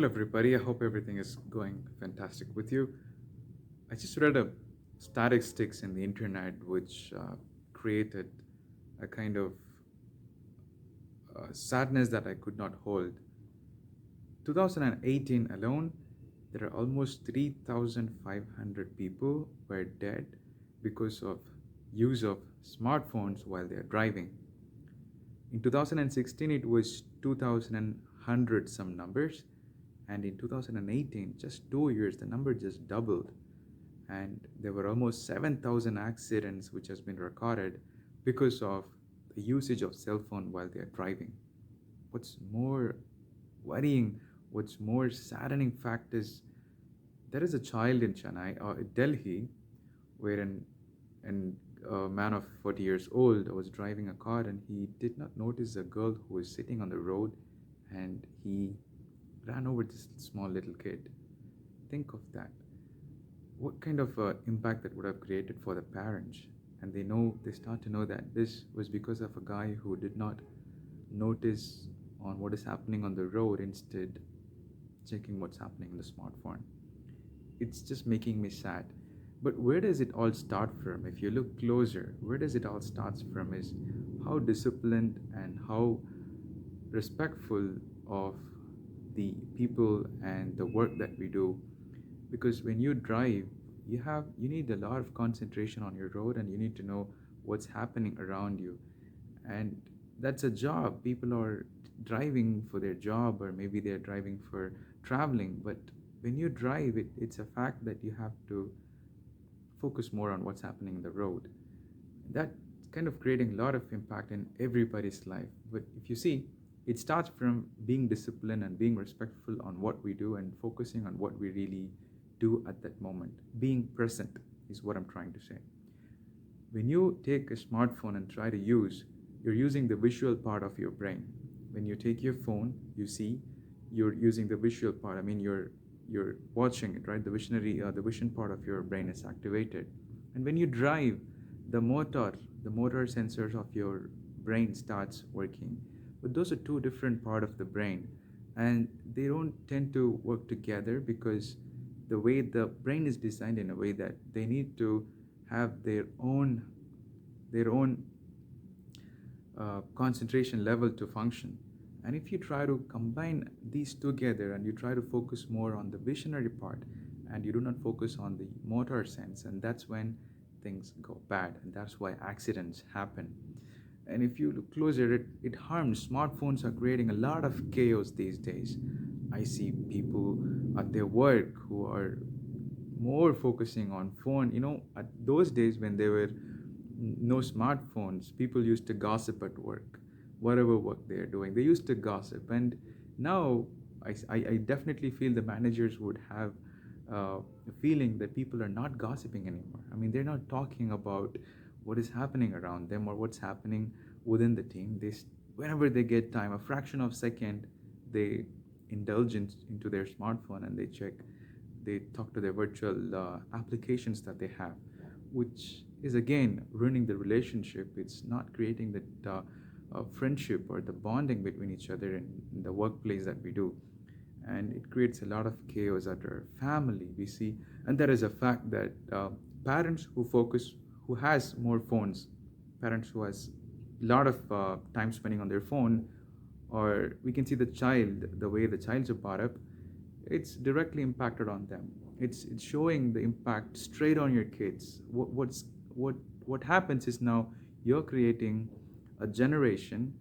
Hello, everybody. I hope everything is going fantastic with you. I just read a statistics in the internet which created a kind of sadness that I could not hold. 2018 alone, there are almost 3,500 people were dead because of use of smartphones while they are driving. In 2016, it was 2,100 some numbers, and in 2018, just 2 years, the number just doubled, and there were almost 7,000 accidents which has been recorded because of the usage of cell phone while they are driving. What's more worrying, what's more saddening fact is there is a child in Chennai or Delhi where an a man of 40 years old was driving a car and he did not notice a girl who was sitting on the road and he ran over this small little kid. Think of that. What kind of impact that would have created for the parents? And they start to know that this was because of a guy who did not notice on what is happening on the road, instead checking what's happening in the smartphone. It's just making me sad. But where does it all start from? If you look closer, where does it all starts from is how disciplined and how respectful of the people and the work that we do. Because when you drive, you need a lot of concentration on your road, and you need to know what's happening around you. And that's a job. People are driving for their job, or maybe they're driving for traveling. But when you drive, it's a fact that you have to focus more on what's happening in the road. That kind of creating a lot of impact in everybody's life. But if you see, it starts from being disciplined and being respectful on what we do and focusing on what we really do at that moment. Being present is what I'm trying to say. When you take a smartphone and try to use, you're using the visual part of your brain. When you take your phone, you see, you're using the visual part. I mean, you're watching it, right? The vision part of your brain is activated. And when you drive, the motor sensors of your brain starts working. But those are two different part of the brain, and they don't tend to work together because the way the brain is designed in a way that they need to have their own concentration level to function. And if you try to combine these together and you try to focus more on the visionary part and you do not focus on the motor sense, and that's when things go bad, and that's why accidents happen. And if you look closer, it harms. Smartphones are creating a lot of chaos these days. I see people at their work who are more focusing on phone. At those days when there were no smartphones, people used to gossip at work, whatever work they're doing. They used to gossip. And now I definitely feel the managers would have a feeling that people are not gossiping anymore. I mean, they're not talking about what is happening around them or what's happening within the team. Whenever they get time, a fraction of second, they indulge into their smartphone and they talk to their virtual applications that they have, which is again ruining the relationship. It's not creating that friendship or the bonding between each other in the workplace that we do. And it creates a lot of chaos at our family, we see. And there is a fact that parents who has more phones, parents who has a lot of time spending on their phone, or we can see the way the childs are brought up, it's directly impacted on them. It's showing the impact straight on your kids. What happens is now you're creating a generation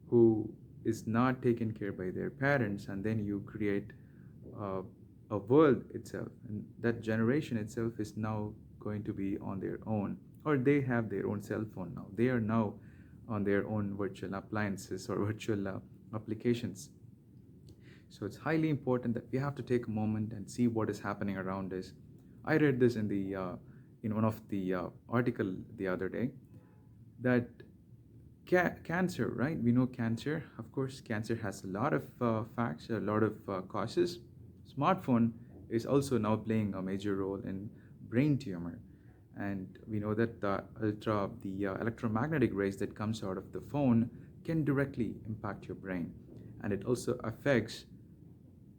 who is not taken care by their parents, and then you create uh, a world itself, and that generation itself is now going to be on their own, or they have their own cell phone now. They are now on their own virtual appliances or virtual applications. So it's highly important that we have to take a moment and see what is happening around us. I read this in one of the article the other day, that cancer, right? We know cancer. Of course, cancer has a lot of facts, a lot of causes. Smartphone is also now playing a major role in brain tumor, and we know that the electromagnetic rays that comes out of the phone can directly impact your brain, and it also affects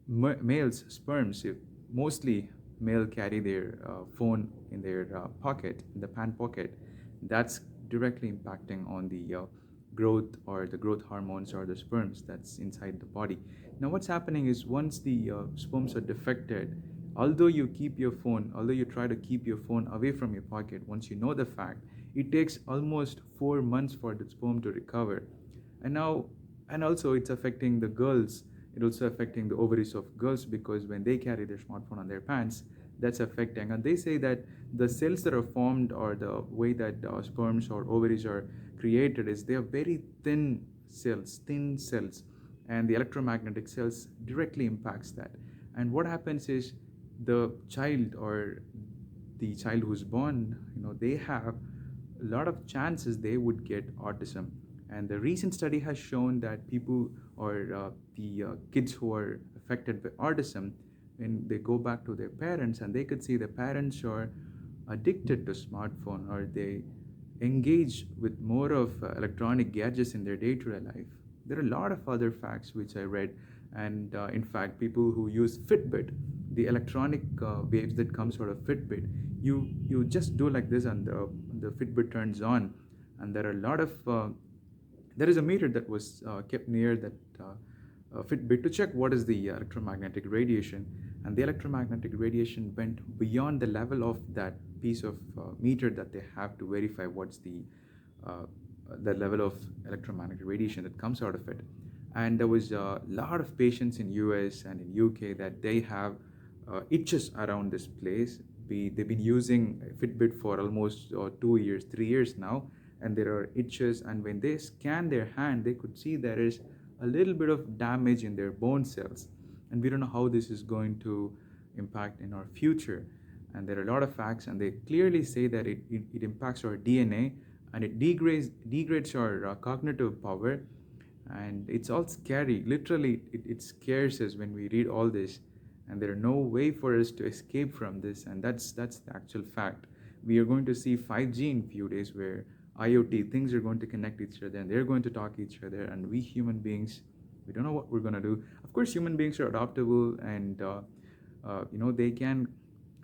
males sperms, mostly male carry their phone in their pocket, in the pant pocket. That's directly impacting on the growth, or the growth hormones, or the sperms that's inside the body. Now what's happening is, once the sperms are defected, although you try to keep your phone away from your pocket, once you know the fact, it takes almost 4 months for the sperm to recover. And now, and also it's affecting the girls, it also affecting the ovaries of girls, because when they carry their smartphone on their pants, that's affecting. And they say that the cells that are formed, or the way that sperms or ovaries are created, is they are very thin cells, and the electromagnetic cells directly impacts that. And what happens is, the child, or the child who's born, they have a lot of chances they would get autism. And the recent study has shown that people, or the kids who are affected by autism, when they go back to their parents, and they could see the parents are addicted to smartphone, or they engage with more of electronic gadgets in their day-to-day life. There are a lot of other facts which I read. And in fact, people who use Fitbit, the electronic waves that comes out of Fitbit, you just do like this, and the Fitbit turns on. And there are a lot of there is a meter that was kept near that Fitbit, to check what is the electromagnetic radiation. And the electromagnetic radiation went beyond the level of that piece of meter that they have to verify what's uh, the level of electromagnetic radiation that comes out of it. And there was a lot of patients in US and in UK that they have itches around this place. They've been using Fitbit for almost 2 years, 3 years now, and there are itches. And when they scan their hand, they could see there is a little bit of damage in their bone cells. And we don't know how this is going to impact in our future. And there are a lot of facts, and they clearly say that it impacts our DNA, and it degrades our cognitive power. And it's all scary. Literally, it scares us when we read all this. And there are no way for us to escape from this. And that's the actual fact. We are going to see 5G in few days, where IoT things are going to connect each other, and they're going to talk each other. And we human beings, we don't know what we're going to do. Of course, human beings are adaptable, and they can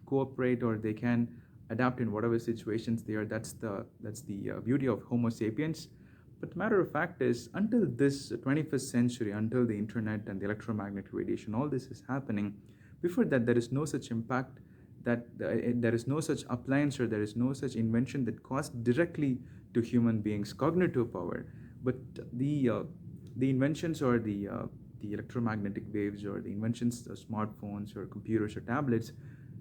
cooperate, or they can adapt in whatever situations they are. That's the beauty of Homo sapiens. But the matter of fact is, until this 21st century, until the internet and the electromagnetic radiation, all this is happening. Before that, there is no such impact, that there is no such appliance, or there is no such invention that caused directly to human beings cognitive power. But the uh, the inventions, or the electromagnetic waves, or the inventions of smartphones or computers or tablets,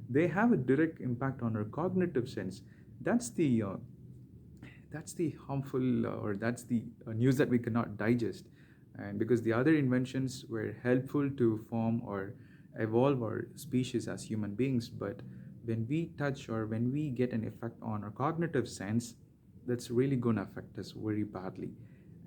they have a direct impact on our cognitive sense. That's the uh, that's the harmful, or that's the news that we cannot digest. And because the other inventions were helpful to form or evolve our species as human beings, but when we touch, or when we get an effect on our cognitive sense, that's really going to affect us very badly.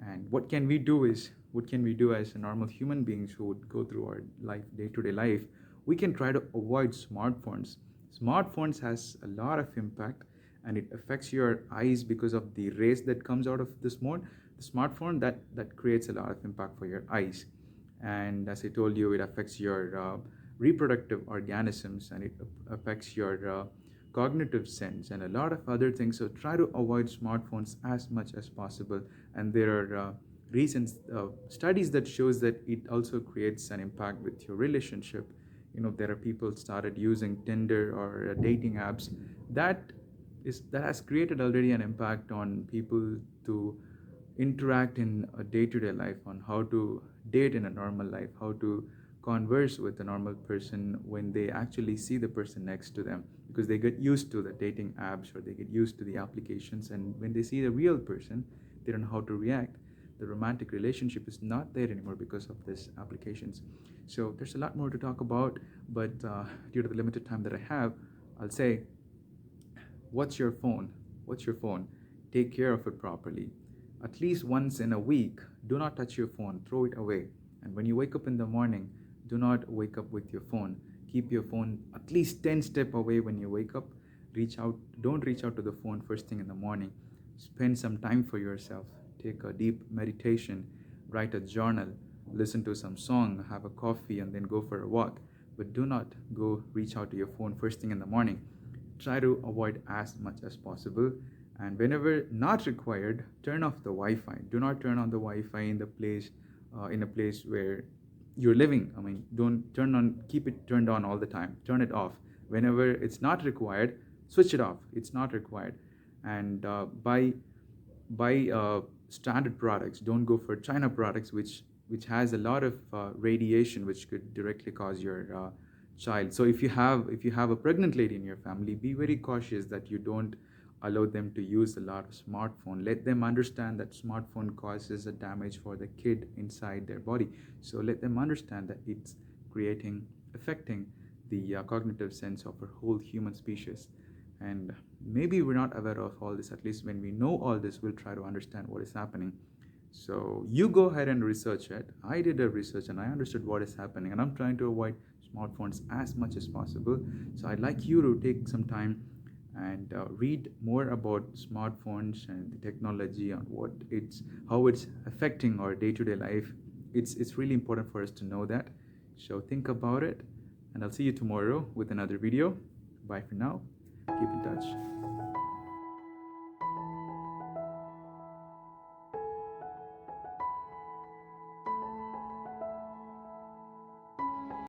And what can we do as a normal human beings who would go through our life, day-to-day life? We can try to avoid smartphones has a lot of impact, and it affects your eyes because of the rays that comes out of the smartphone, that creates a lot of impact for your eyes. And as I told you, it affects your reproductive organisms, and it affects your cognitive sense, and a lot of other things. So try to avoid smartphones as much as possible. And there are recent studies that shows that it also creates an impact with your relationship. There are people started using Tinder or dating apps. That has created already an impact on people to interact in a day-to-day life, on how to date in a normal life, how to converse with a normal person when they actually see the person next to them, because they get used to the dating apps, or they get used to the applications, and when they see the real person, they don't know how to react. The romantic relationship is not there anymore because of these applications. So there's a lot more to talk about, but due to the limited time that I have, I'll say, what's your phone? What's your phone? Take care of it properly. At least once in a week, do not touch your phone, throw it away. And when you wake up in the morning, do not wake up with your phone. Keep your phone at least 10 steps away when you wake up. Don't reach out to the phone first thing in the morning. Spend some time for yourself. Take a deep meditation, write a journal, listen to some song, have a coffee, and then go for a walk. But do not go reach out to your phone first thing in the morning. Try to avoid as much as possible. And whenever not required, turn off the Wi-Fi. Do not turn on the Wi-Fi in a place where you're living. I mean, don't turn on, keep it turned on all the time. Turn it off. Whenever it's not required, switch it off. It's not required. And buy standard products. Don't go for China products, which has a lot of radiation, which could directly cause your child. So if you have a pregnant lady in your family, be very cautious that you don't allow them to use a lot of smartphone. Let them understand that smartphone causes a damage for the kid inside their body. So let them understand that it's affecting the cognitive sense of our whole human species. And maybe we're not aware of all this. At least when we know all this, we'll try to understand what is happening. So you go ahead and research it. I did a research and I understood what is happening, and I'm trying to avoid smartphones as much as possible. So I'd like you to take some time and read more about smartphones and the technology and how it's affecting our day-to-day life. It's really important for us to know that. So think about it, and I'll see you tomorrow with another video. Bye for now. Keep in